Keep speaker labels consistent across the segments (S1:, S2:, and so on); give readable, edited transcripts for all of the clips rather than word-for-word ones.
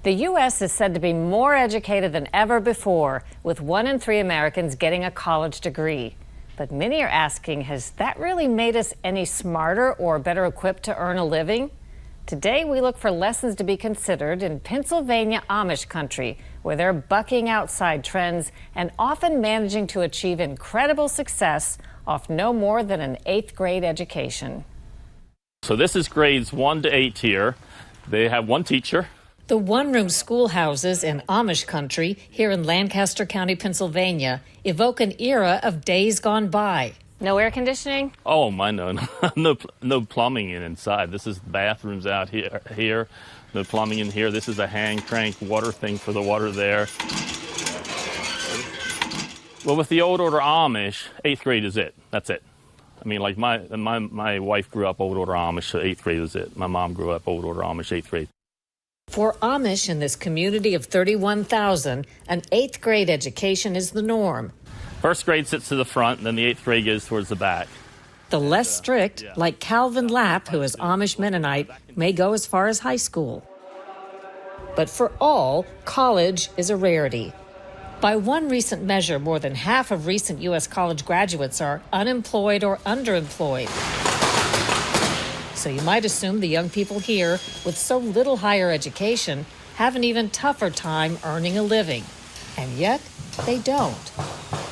S1: The U.S. is said to be more educated than ever before, with 1 in 3 Americans getting a college degree. But many are asking, has that really made us any smarter or better equipped to earn a living? Today, we look for lessons to be considered in Pennsylvania Amish Country, where they're bucking outside trends and often managing to achieve incredible success off no more than an 8th grade education.
S2: So this is grades 1 to 8 here. They have one teacher.
S1: The one-room schoolhouses in Amish Country here in Lancaster County, Pennsylvania, evoke an era of days gone by. No air conditioning?
S2: Oh, my, no plumbing inside. This is bathrooms out here. No plumbing in here. This is a hand crank water thing for the water there. Well, with the old order Amish, 8th grade is it. That's it. I mean, like my wife grew up old order Amish, so 8th grade was it. My mom grew up old order Amish, 8th grade.
S1: For Amish in this community of 31,000, an 8th grade education is the norm.
S2: First grade sits to the front, and then the 8th grade goes towards the back.
S1: The less strict, like Calvin Lapp, who is Amish Mennonite, may go as far as high school. But for all, college is a rarity. By one recent measure, more than half of recent U.S. college graduates are unemployed or underemployed. So you might assume the young people here, with so little higher education, have an even tougher time earning a living. And yet, they don't.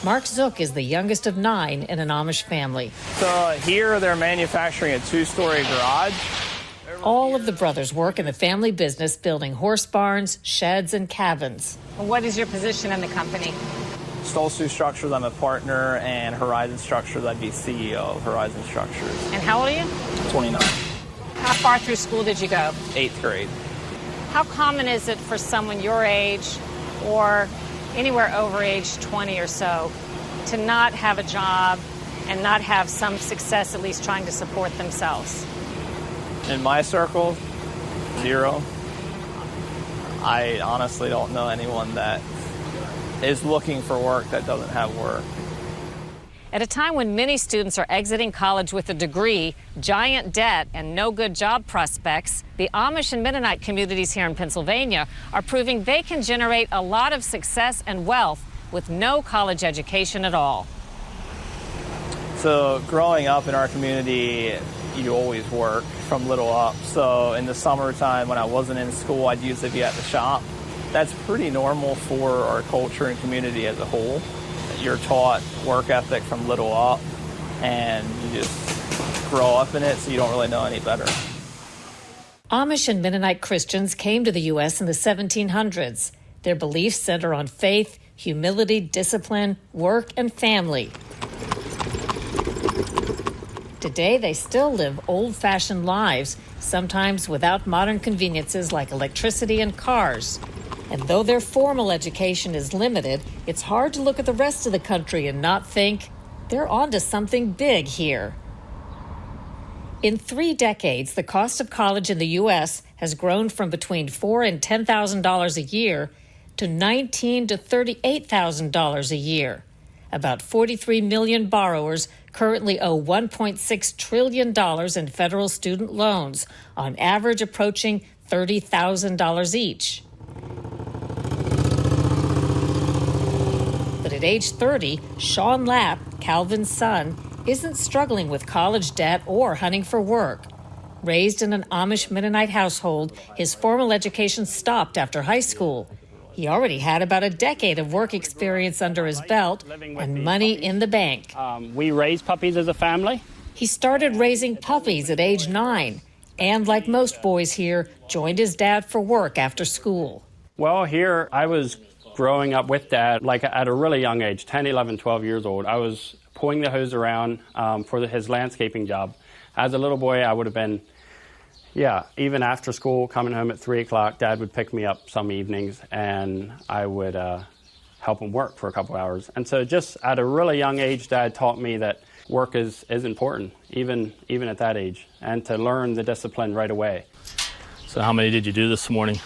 S1: Mark Zook is the youngest of 9 in an Amish family.
S3: So here they're manufacturing a 2-story garage.
S1: All of the brothers work in the family business, building horse barns, sheds, and cabins.
S4: What is your position in the company?
S3: Stolzu Structures, I'm a partner, and Horizon Structures, I'd be CEO of Horizon Structures.
S4: And how old are you?
S3: 29.
S4: How far through school did you go?
S3: 8th grade.
S4: How common is it for someone your age or anywhere over age 20 or so to not have a job and not have some success, at least trying to support themselves?
S3: In my circle, 0. I honestly don't know anyone that is looking for work that doesn't have work.
S1: At a time when many students are exiting college with a degree, giant debt, and no good job prospects, the Amish and Mennonite communities here in Pennsylvania are proving they can generate a lot of success and wealth with no college education at all.
S3: So growing up in our community, you always work from little up. So in the summertime when I wasn't in school, I'd usually be at the shop. That's pretty normal for our culture and community as a whole. You're taught work ethic from little up, and you just grow up in it, so you don't really know any better.
S1: Amish and Mennonite Christians came to the U.S. in the 1700s. Their beliefs center on faith, humility, discipline, work, and family. Today, they still live old-fashioned lives, sometimes without modern conveniences like electricity and cars. And though their formal education is limited, it's hard to look at the rest of the country and not think they're onto something big here. In 3 decades, the cost of college in the U.S. has grown from between $4,000 and $10,000 a year to $19,000 to $38,000 a year. About 43 million borrowers currently owe $1.6 trillion in federal student loans, on average approaching $30,000 each. But at age 30, Sean Lapp, Calvin's son, isn't struggling with college debt or hunting for work. Raised in an Amish Mennonite household, his formal education stopped after high school. He already had about a decade of work experience under his belt and money in the bank.
S5: We raise puppies as a family.
S1: He started raising puppies at age 9 and, like most boys here, joined his dad for work after school.
S5: Well, here I was growing up with Dad, like at a really young age, 10, 11, 12 years old. I was pulling the hose around for his landscaping job. As a little boy, I would have been, even after school, coming home at 3 o'clock, Dad would pick me up some evenings, and I would help him work for a couple hours. And so just at a really young age, Dad taught me that work is important, even at that age, and to learn the discipline right away.
S2: So how many did you do this morning?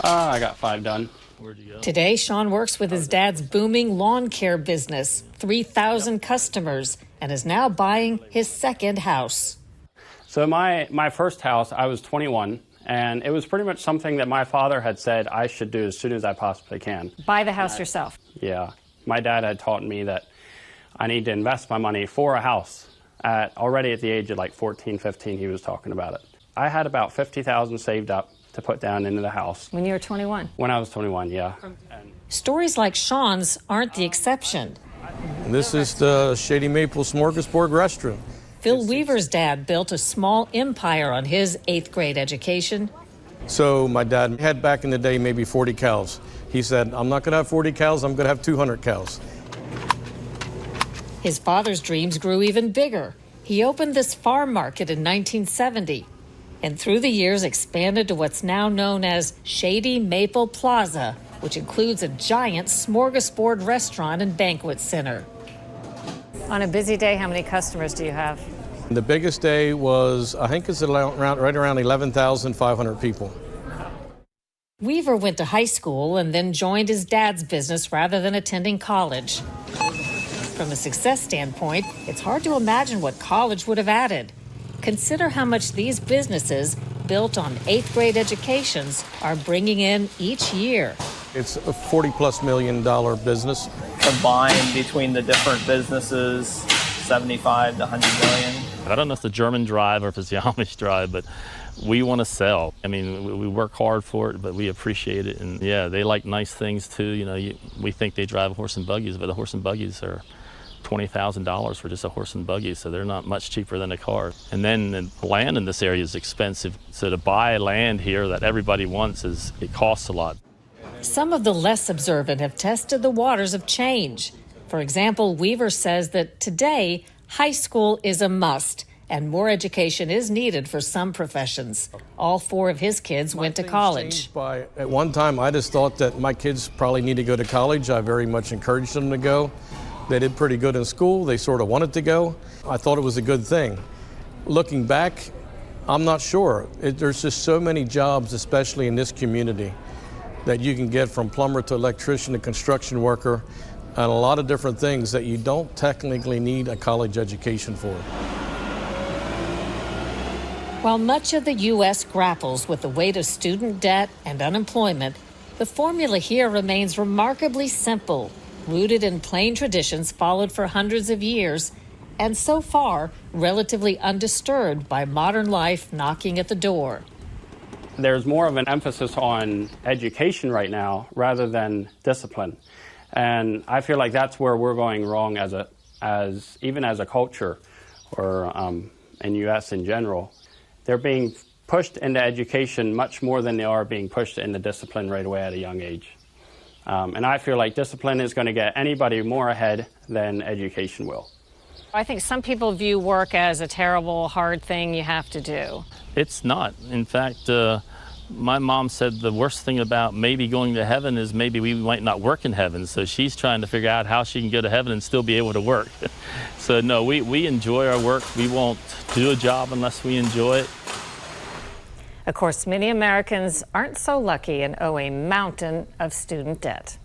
S5: I got 5 done.
S2: Where'd you go?
S1: Today, Sean works with his dad's booming lawn care business, 3,000 customers, and is now buying his second house.
S5: So my first house, I was 21, And it was pretty much something that my father had said I should do as soon as I possibly can.
S4: Buy the house yourself.
S5: Yeah. My dad had taught me that I need to invest my money for a house. Already at the age of like 14, 15, he was talking about it. I had about $50,000 saved up to put down into the house.
S4: When you were 21?
S5: When I was 21, yeah.
S1: Stories like Sean's aren't the exception.
S6: This is the Shady Maple Smorgasbord restaurant.
S1: Phil Weaver's dad built a small empire on his 8th grade education.
S6: So my dad had back in the day maybe 40 cows. He said, I'm not going to have 40 cows, I'm going to have 200 cows.
S1: His father's dreams grew even bigger. He opened this farm market in 1970 and through the years expanded to what's now known as Shady Maple Plaza, which includes a giant smorgasbord restaurant and banquet center.
S4: On a busy day, how many customers do you have?
S6: The biggest day was, I think it's right around 11,500 people.
S1: Weaver went to high school and then joined his dad's business rather than attending college. From a success standpoint, it's hard to imagine what college would have added. Consider how much these businesses, built on 8th grade educations, are bringing in each year.
S6: It's a $40+ million business.
S3: Combined between the different businesses, 75 to 100 million.
S2: I don't know if it's the German drive or if it's the Amish drive, but we want to sell. I mean, we work hard for it, but we appreciate it. And yeah, they like nice things too. You know, we think they drive horse and buggies, but the horse and buggies are $20,000 for just a horse and buggy, so they're not much cheaper than a car. And then the land in this area is expensive, so to buy land here that everybody wants it costs a lot.
S1: Some of the less observant have tested the waters of change. For example, Weaver says that today, high school is a must, and more education is needed for some professions. All 4 of his kids went to college.
S6: At one time, I just thought that my kids probably need to go to college. I very much encouraged them to go. They did pretty good in school. They sort of wanted to go. I thought it was a good thing. Looking back, I'm not sure. There's just so many jobs, especially in this community, that you can get from plumber to electrician to construction worker, and a lot of different things that you don't technically need a college education for.
S1: While much of the U.S. grapples with the weight of student debt and unemployment, the formula here remains remarkably simple, rooted in plain traditions followed for hundreds of years, and so far relatively undisturbed by modern life knocking at the door.
S5: There's more of an emphasis on education right now rather than discipline. And I feel like that's where we're going wrong even as a culture, or in U.S. in general. They're being pushed into education much more than they are being pushed into discipline right away at a young age. And I feel like discipline is going to get anybody more ahead than education will.
S4: I think some people view work as a terrible, hard thing you have to do.
S2: It's not. In fact, my mom said the worst thing about maybe going to heaven is maybe we might not work in heaven. So she's trying to figure out how she can go to heaven and still be able to work. So no, we enjoy our work. We won't do a job unless we enjoy it.
S4: Of course, many Americans aren't so lucky and owe a mountain of student debt.